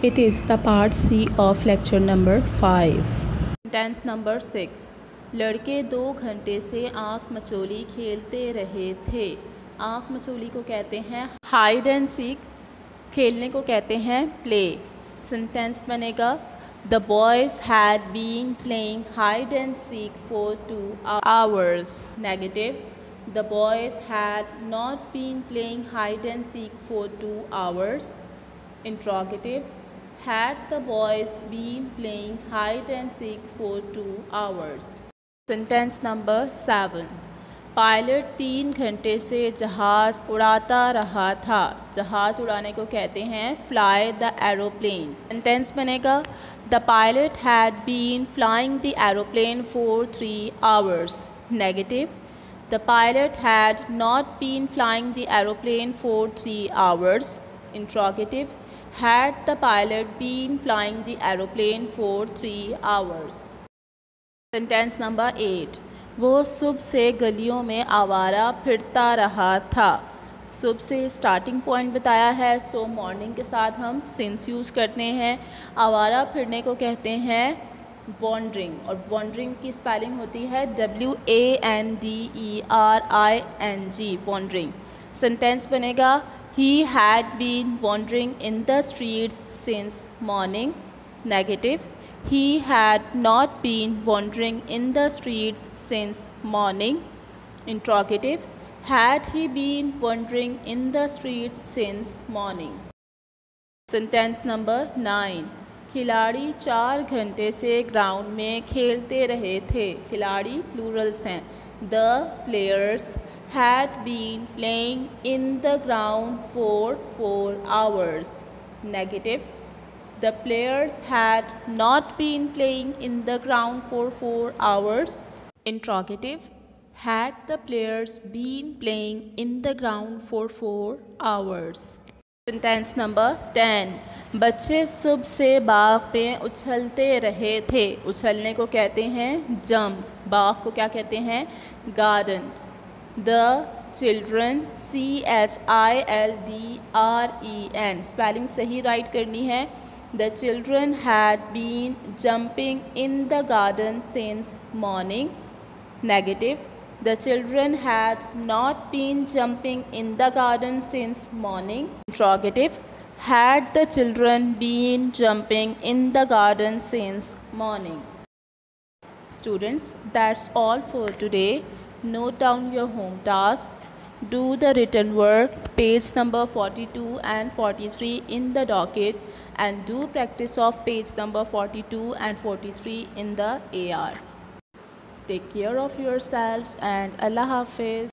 It is the part C of lecture number 5. Sentence number 6. लड़के 2 घंटे से आँख मचोली खेलते रहे थे। आँख मचोली को कहते हैं हाइड एंड सीक, खेलने को कहते हैं प्ले। सेंटेंस बनेगा The boys had been playing hide and seek for 2 hours. Negative. The boys had not been playing hide and seek for 2 hours. Interrogative. Had the boys been playing hide and seek for 2 hours? Sentence number 7. Pilot 3 घंटे से जहाज़ उड़ाता रहा था। जहाज़ उड़ाने को कहते हैं फ्लाई द एरोप्लेन। सेंटेंस बनेगा The pilot had been flying the aeroplane for 3 hours. Negative. The pilot had not been flying the aeroplane for 3 hours. Interrogative. Had the pilot been flying the aeroplane for 3 hours? Sentence number 8. वो सुबह से गलियों में आवारा फिरता रहा था। सुबह से स्टार्टिंग पॉइंट बताया है, सो मॉर्निंग के साथ हम सिंस यूज़ करते हैं। आवारा फिरने को कहते हैं वॉन्डरिंग, और वॉन्डरिंग की स्पेलिंग होती है WANDERING, वॉन्डरिंग। सेंटेंस बनेगा he had been wandering in the streets since morning. Negative. He had not been wandering in the streets since morning. Interrogative. Had he been wandering in the streets since morning? Sentence number 9. खिलाड़ी 4 घंटे से ground में खेलते रहे थे। खिलाड़ी Plurals हैं। The players had been playing in the ground for 4 hours. Negative. The players had not been playing in the ground for 4 hours. Interrogative. Had the players been playing in the ground for 4 hours? Sentence number 10. बच्चे सुबह से बाग में उछलते रहे थे। उछलने को कहते हैं jump. बाग को क्या कहते हैं? Garden. The children, CHILDREN, spelling सही राइट करनी है। The children had been jumping in the garden since morning. Negative. The children had not been jumping in the garden since morning. Interrogative. Had the children been jumping in the garden since morning? Students, that's all for today. Note down your home task. Do the written work, page number 42 and 43 in the docket, and do practice of page number 42 and 43 in the AR. Take care of yourselves and Allah Hafiz.